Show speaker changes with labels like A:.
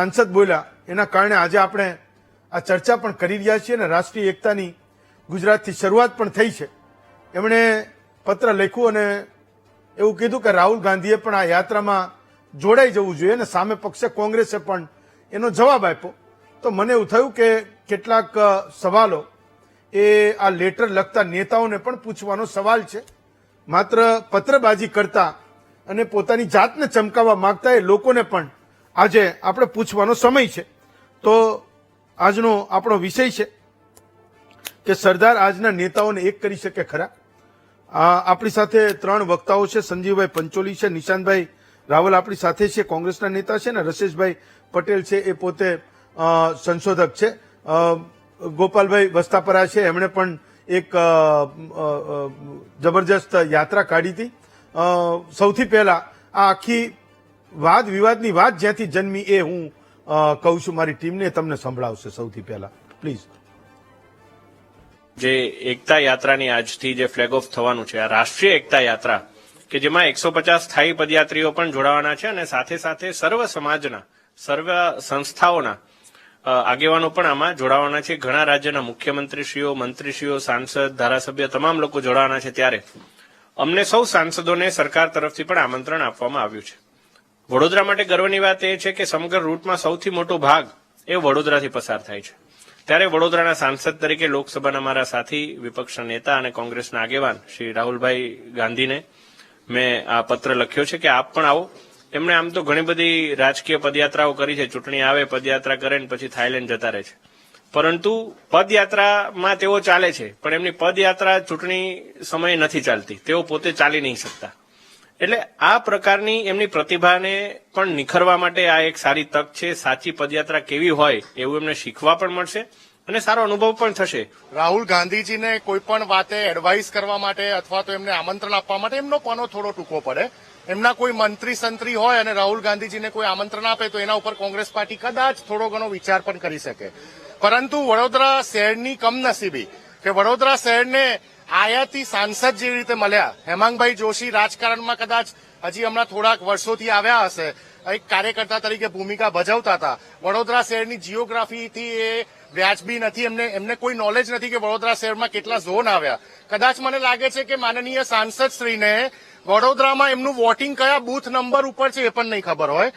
A: સાંસદ બોલ્યા એના કારણે આજે આપણે આ ચર્ચા પણ કરી રહ્યા છીએ અને રાષ્ટ્રીય એકતાની ગુજરાતથી શરૂઆત પણ થઈ છે. એમણે પત્ર લખ્યું અને એવું કીધું કે રાહુલ ગાંધીએ પણ આ યાત્રામાં જોડાઈ જવું જોઈએ અને સામે પક્ષે કોંગ્રેસે પણ એનો જવાબ આપ્યો. તો મને એવું થયું કે કેટલાક સવાલો એ આ લેટર લખતા નેતાઓને પણ પૂછવાનો સવાલ છે. માત્ર પત્રબાજી કરતા અને પોતાની જાતને ચમકાવવા માંગતા એ લોકોને પણ આજે આપણે પૂછવાનો સમય છે. તો આજનો આપણો વિષય છે કે સરદાર આજના નેતાઓને એક કરી શકે ખરા. આપણી સાથે ત્રણ વક્તાઓ છે. સંજીવભાઈ પંચોલી છે, નિશાંતભાઈ રાવલ આપણી સાથે છે, કોંગ્રેસના નેતા છે, અને રશેશભાઈ પટેલ છે, એ પોતે સંશોધક છે. ગોપાલભાઈ વસ્તાપરા છે, એમણે પણ એક જબરજસ્ત યાત્રા કાઢી હતી. સૌથી પહેલા આ આખી વાદ વિવાદની વાત જ્યાંથી જન્મી એ હું કહું છું મારી ટીમને, તમને સંભળાવશે. સૌથી પહેલા પ્લીઝ.
B: જે એકતા યાત્રાની આજથી જે ફ્લેગ ઓફ થવાનું છે, આ રાષ્ટ્રીય એકતા યાત્રા કે જેમાં 150 સ્થાયી પદયાત્રીઓ પણ જોડાવાના છે અને સાથે સાથે સર્વ સમાજના સર્વ સંસ્થાઓના આગેવાનો પણ આમાં જોડાવાના છે. ઘણા રાજ્યના મુખ્યમંત્રીશ્રીઓ, મંત્રીશ્રીઓ, સાંસદ, ધારાસભ્ય તમામ લોકો જોડાવાના છે. ત્યારે અમને સૌ સાંસદોને સરકાર તરફથી પણ આમંત્રણ આપવામાં આવ્યું છે. વડોદરા માટે ગર્વની વાત એ છે કે સમગ્ર રૂટમાં સૌથી મોટો ભાગ એ વડોદરાથી પસાર થાય છે. ત્યારે વડોદરાના સાંસદ તરીકે લોકસભાના મારા સાથી વિપક્ષના નેતા અને કોંગ્રેસના આગેવાન શ્રી રાહુલભાઈ ગાંધીને મેં આ પત્ર લખ્યો છે કે આપ પણ આવો. એમણે આમ તો ઘણી બધી રાજકીય પદયાત્રાઓ કરી છે. ચૂંટણી આવે, પદયાત્રા કરે ને પછી થાઈલેન્ડ જતા રહે છે. પરંતુ પદયાત્રામાં તેઓ ચાલે છે, પણ એમની પદયાત્રા ચૂંટણી સમયે નથી ચાલતી. તેઓ પોતે ચાલી નહીં શકતા. એટલે આ પ્રકારની એમની પ્રતિભાને પણ નિખરવા માટે આ એક સારી તક છે. સાચી પદયાત્રા કેવી હોય એવું એમને શીખવા પણ મળશે અને સારો અનુભવ પણ થશે.
C: રાહુલ ગાંધીજીને કોઈ પણ વાતે એડવાઇસ કરવા માટે અથવા તો એમને આમંત્રણ આપવા માટે એમનો પનો થોડો ટૂંકો પડે. એમના કોઈ મંત્રી સંત્રી હોય અને રાહુલ ગાંધીજીને કોઈ આમંત્રણ આપે તો એના ઉપર કોંગ્રેસ પાર્ટી કદાચ થોડો ઘણો વિચાર પણ કરી શકે. પરંતુ વડોદરા શહેરની કમનસીબી કે વડોદરા શહેરને આયાતી સાંસદ જેવી રીતે મળ્યા. હેમાંગભાઈ જોશી રાજકારણમાં કદાચ હજી હમણાં થોડાક વર્ષોથી આવ્યા હશે, એક કાર્યકર્તા તરીકે ભૂમિકા ભજવતા હતા. વડોદરા શહેરની જીઓગ્રાફીથી એ વ્યાજબી નથી. એમને કોઈ નોલેજ નથી કે વડોદરા શહેરમાં કેટલા ઝોન આવ્યા. કદાચ મને લાગે છે કે માનનીય સાંસદ શ્રીને વડોદરામાં એમનું વોટિંગ કયા બૂથ નંબર ઉપર છે એ પણ નહીં ખબર હોય.